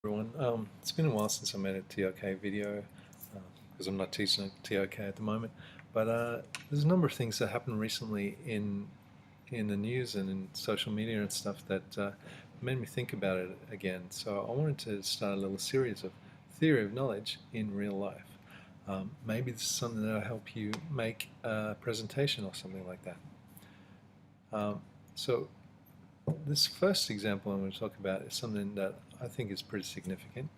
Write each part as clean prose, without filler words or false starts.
Everyone. It's been a while since I made a TOK video because I'm not teaching TOK at the moment. But there's a number of things that happened recently in the news and in social media and stuff that made me think about it again. So I wanted to start a little series of theory of knowledge in real life. Maybe this is something that'll help you make a presentation or something like that. So this first example I'm going to talk about is something that I think is pretty significant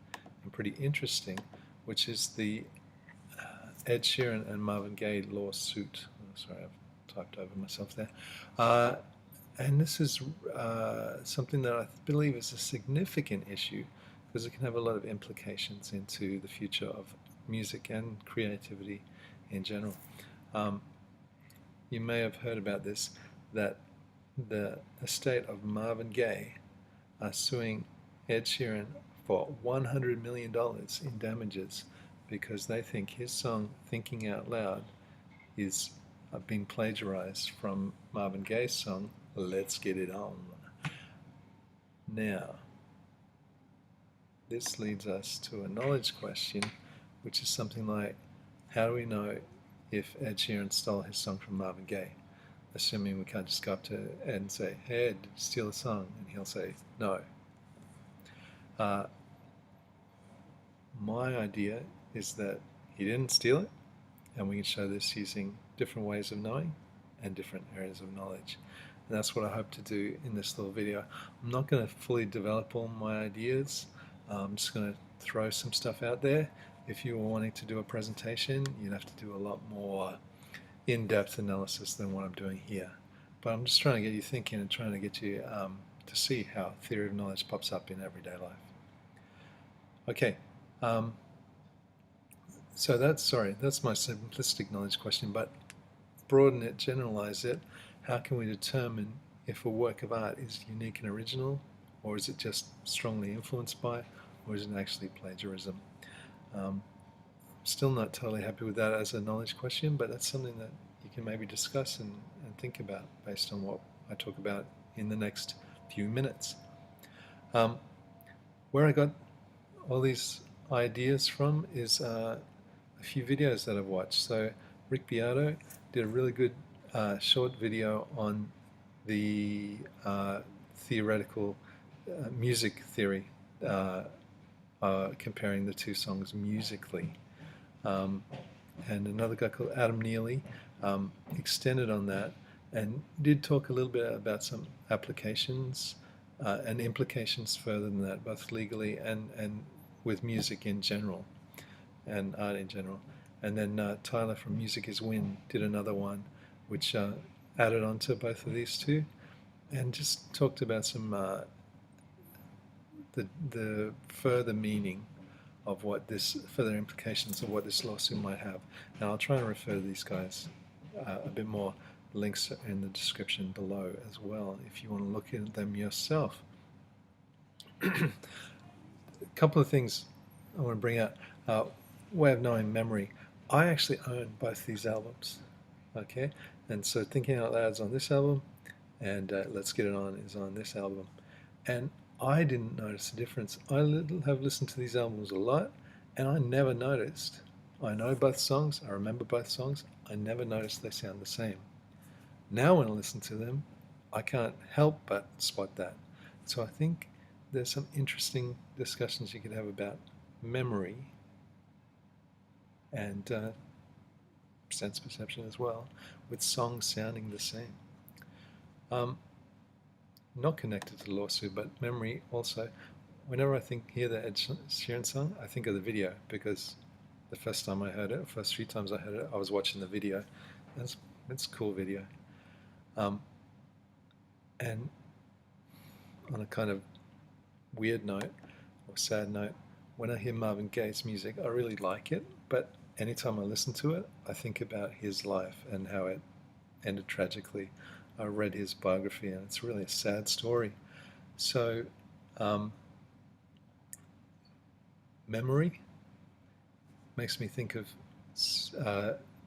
and pretty interesting, which is the Ed Sheeran and Marvin Gaye lawsuit. Oh, sorry, I've typed over myself there. And this is something that I believe is a significant issue because it can have a lot of implications into the future of music and creativity in general. You may have heard about this, that the estate of Marvin Gaye are suing Ed Sheeran for $100 million in damages because they think his song Thinking Out Loud is being plagiarized from Marvin Gaye's song Let's Get It On. Now, this leads us to a knowledge question, which is something like, how do we know if Ed Sheeran stole his song from Marvin Gaye? Assuming we can't just go up to Ed and say, hey Ed, did you steal the song? And he'll say, no. My idea is that he didn't steal it, and we can show this using different ways of knowing and different areas of knowledge. And that's what I hope to do in this little video. I'm not going to fully develop all my ideas. I'm just going to throw some stuff out there. If you were wanting to do a presentation, you'd have to do a lot more in-depth analysis than what I'm doing here. But I'm just trying to get you thinking and trying to get you to see how theory of knowledge pops up in everyday life. Okay, so that's my simplistic knowledge question, but broaden it, generalize it. How can we determine if a work of art is unique and original, or is it just strongly influenced by, or is it actually plagiarism? Still not totally happy with that as a knowledge question, but that's something that you can maybe discuss and think about based on what I talk about in the next few minutes. Where I got all these ideas from is a few videos that I've watched. So Rick Beato did a really good short video on the theoretical music theory, comparing the two songs musically. And another guy called Adam Neely extended on that and did talk a little bit about some applications and implications further than that, both legally and with music in general and art in general. And then Tyler from Music is Win did another one which added on to both of these two and just talked about some the further meaning of what this, further implications of what this lawsuit might have. Now I'll try and refer to these guys a bit more, links in the description below as well if you want to look at them yourself. A couple of things I want to bring out. Way of knowing memory. I actually own both these albums, okay? And so Thinking Out Loud's on this album, and Let's Get It On is on this album. And I didn't notice the difference. I have listened to these albums a lot, and I never noticed. I know both songs, I remember both songs, I never noticed they sound the same. Now when I listen to them, I can't help but spot that. So I think there's some interesting discussions you could have about memory and sense perception as well, with songs sounding the same. Not connected to the lawsuit, but memory also. Whenever I hear the Ed Sheeran song, I think of the video because the first time I heard it, first few times I heard it, I was watching the video. It's a cool video. And on a kind of weird note or sad note, when I hear Marvin Gaye's music, I really like it, but anytime I listen to it, I think about his life and how it ended tragically. I read his biography and it's really a sad story. So, memory makes me think of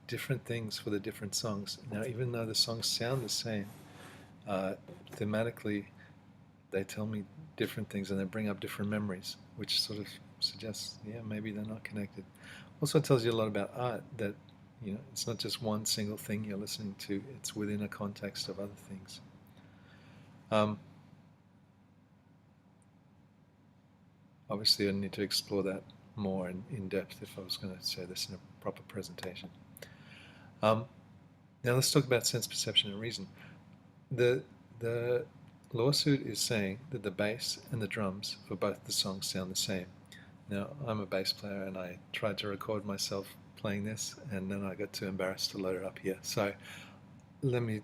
different things for the different songs. Now, even though the songs sound the same, thematically, they tell me different things and they bring up different memories. which sort of suggests, yeah, maybe they're not connected. Also tells you a lot about art, that it's not just one single thing you're listening to, it's within a context of other things. Obviously I need to explore that more in depth if I was going to say this in a proper presentation. Now let's talk about sense, perception, and reason. The lawsuit is saying that the bass and the drums for both the songs sound the same. Now, I'm a bass player, and I tried to record myself playing this, and then I got too embarrassed to load it up here. So let me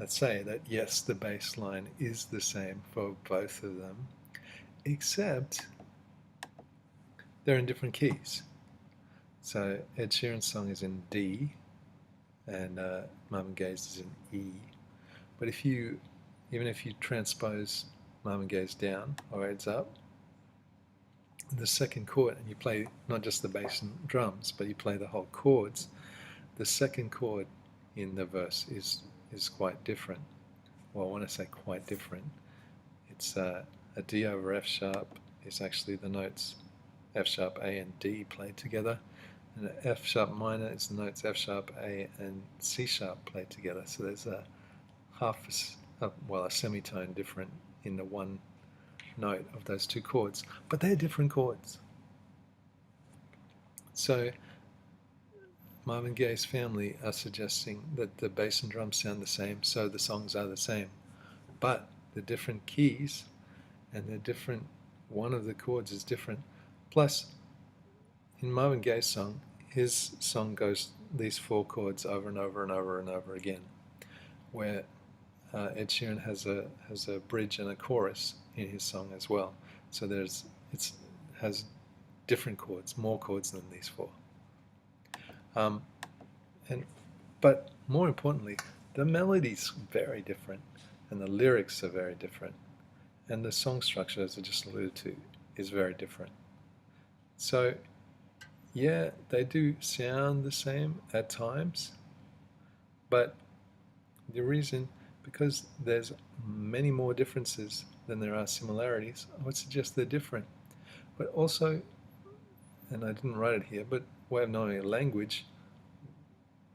say that yes, the bass line is the same for both of them, except they're in different keys. So Ed Sheeran's song is in D, and Marvin Gaye's is in E. But even if you transpose Marvin Gaye's down or Ed's up, the second chord, and you play not just the bass and drums, but you play the whole chords, the second chord in the verse is quite different. Well, when I say quite different, it's a D over F sharp is actually the notes F sharp, A, and D played together, and the F sharp minor is the notes F sharp, A, and C sharp played together. So there's a semitone different in the one note of those two chords, but they're different chords. So Marvin Gaye's family are suggesting that the bass and drums sound the same, so the songs are the same, but the different keys and the different, one of the chords is different. Plus, in Marvin Gaye's song, his song goes these four chords over and over and over and over again, where Ed Sheeran has a bridge and a chorus in his song as well. So it has different chords, more chords than these four. But more importantly, the melody's very different, and the lyrics are very different, and the song structure, as I just alluded to, is very different. So, yeah, they do sound the same at times, but the reason, because there's many more differences than there are similarities, I would suggest they're different. But also, and I didn't write it here, but way of knowing language,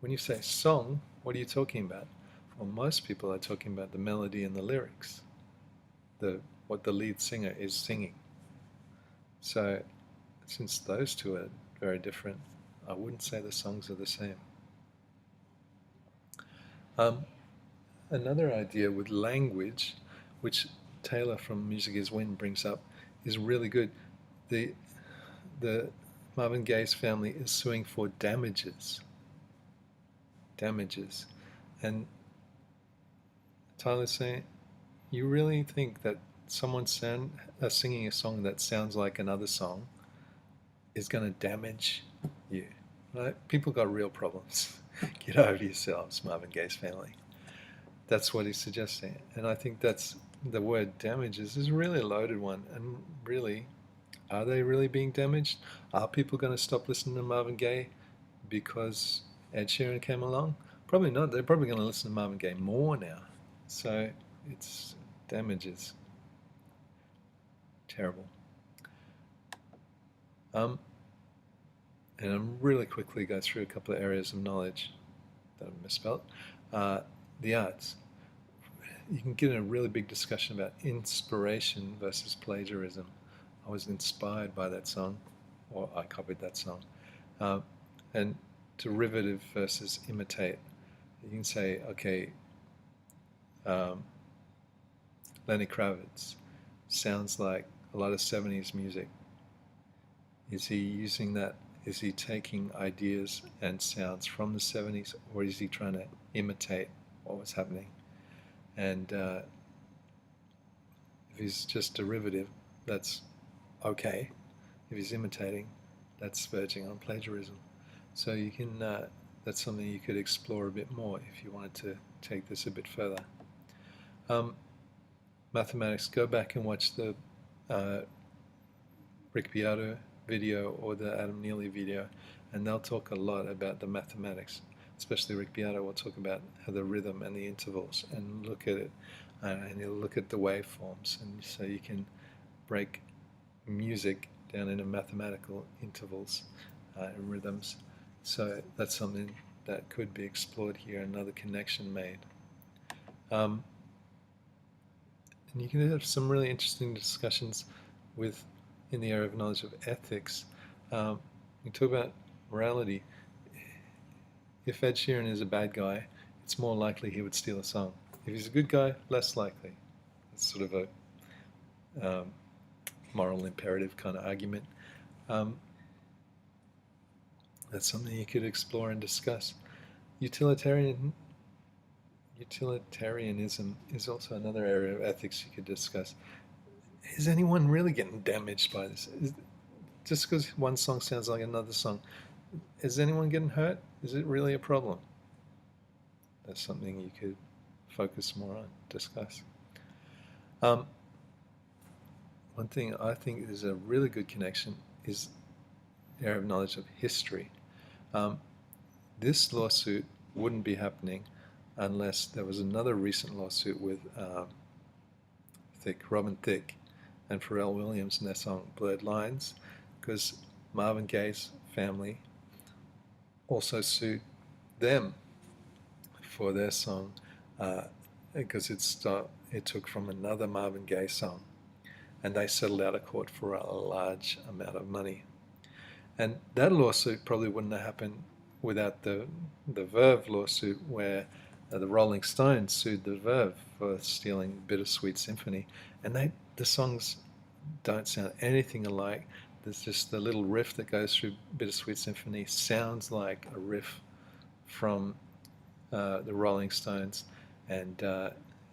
when you say song, what are you talking about? Well, most people are talking about the melody and the lyrics, what the lead singer is singing. So, since those two are very different, I wouldn't say the songs are the same. Another idea with language, which Taylor from Music Is Win brings up, is really good. The Marvin Gaye's family is suing for damages. And Tyler's saying, you really think that someone singing a song that sounds like another song is going to damage you? Right? People got real problems. Get over yourselves, Marvin Gaye's family. That's what he's suggesting. And I think that's the word damages is really a loaded one. And really, are they really being damaged? Are people going to stop listening to Marvin Gaye because Ed Sheeran came along? Probably not. They're probably going to listen to Marvin Gaye more now. So it's damages. Terrible. And I'm really quickly go through a couple of areas of knowledge that I've misspelled. The arts. You can get in a really big discussion about inspiration versus plagiarism. I was inspired by that song, or I copied that song. And derivative versus imitate. You can say, okay, Lenny Kravitz sounds like a lot of 70s music. Is he using that? Is he taking ideas and sounds from the 70s, or is he trying to imitate what was happening? And if he's just derivative, that's okay. If he's imitating, that's verging on plagiarism. So you can that's something you could explore a bit more if you wanted to take this a bit further. Mathematics, go back and watch the Rick Beato video or the Adam Neely video, and they'll talk a lot about the mathematics. Especially Rick Beato will talk about the rhythm and the intervals, and look at it, and he'll look at the waveforms, and so you can break music down into mathematical intervals and rhythms. So that's something that could be explored here, another connection made. And you can have some really interesting discussions with in the area of knowledge of ethics. We talk about morality. If Ed Sheeran is a bad guy, it's more likely he would steal a song. If he's a good guy, less likely. It's sort of a moral imperative kind of argument. That's something you could explore and discuss. Utilitarianism is also another area of ethics you could discuss. Is anyone really getting damaged by this? Just because one song sounds like another song, is anyone getting hurt? Is it really a problem? That's something you could focus more on, discuss. One thing I think is a really good connection is the area of knowledge of history. This lawsuit wouldn't be happening unless there was another recent lawsuit with Robin Thicke and Pharrell Williams and their song Blurred Lines, because Marvin Gaye's family also sued them for their song because it took from another Marvin Gaye song, and they settled out of court for a large amount of money. And that lawsuit probably wouldn't have happened without the Verve lawsuit, where the Rolling Stones sued the Verve for stealing Bittersweet Symphony, and the songs don't sound anything alike. There's just the little riff that goes through Bittersweet Symphony sounds like a riff from the Rolling Stones, and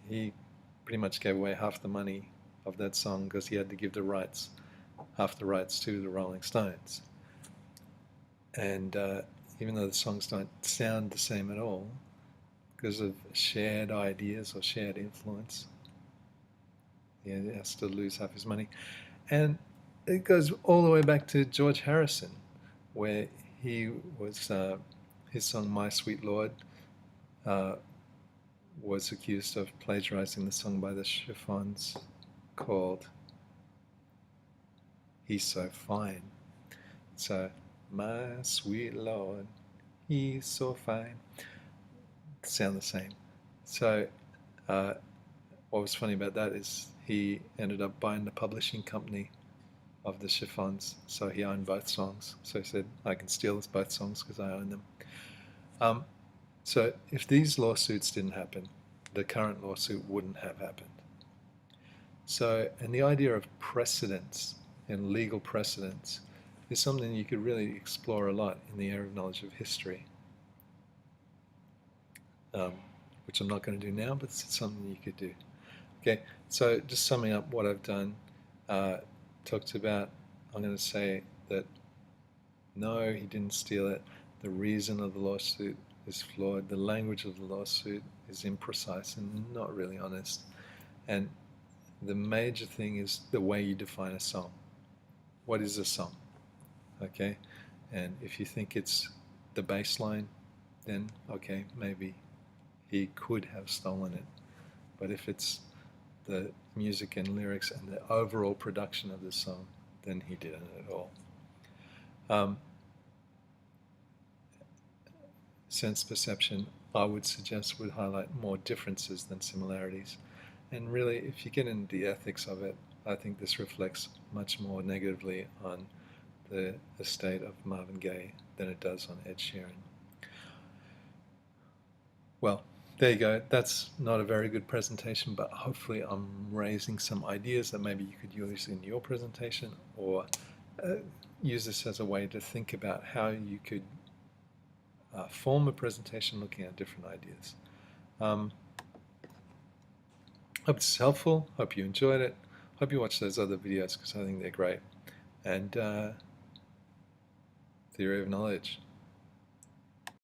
he pretty much gave away half the money of that song because he had to give half the rights to the Rolling Stones. And even though the songs don't sound the same at all, because of shared ideas or shared influence, he has to lose half his money. And it goes all the way back to George Harrison, where he was his song My Sweet Lord was accused of plagiarizing the song by the Chiffons called He's So Fine. So, my sweet Lord, he's so fine. Sound the same. So what was funny about that is he ended up buying the publishing company of the Chiffons, so he owned both songs. So he said, I can steal both songs because I own them. So if these lawsuits didn't happen, the current lawsuit wouldn't have happened. So, and the idea of precedents and legal precedents is something you could really explore a lot in the area of knowledge of history, which I'm not going to do now, but it's something you could do. Okay, so just summing up what I've done, talked about, I'm going to say that no, he didn't steal it. The reason of the lawsuit is flawed. The language of the lawsuit is imprecise and not really honest. And the major thing is the way you define a song. What is a song? Okay, and if you think it's the bass line, then okay, maybe he could have stolen it. But if it's the music and lyrics and the overall production of the song, then he didn't at all. Sense perception, I would suggest, would highlight more differences than similarities. And really, if you get into the ethics of it, I think this reflects much more negatively on the estate of Marvin Gaye than it does on Ed Sheeran. Well, there you go. That's not a very good presentation, but hopefully I'm raising some ideas that maybe you could use in your presentation, or use this as a way to think about how you could form a presentation looking at different ideas. Hope it's helpful. Hope you enjoyed it. Hope you watch those other videos because I think they're great. And theory of knowledge.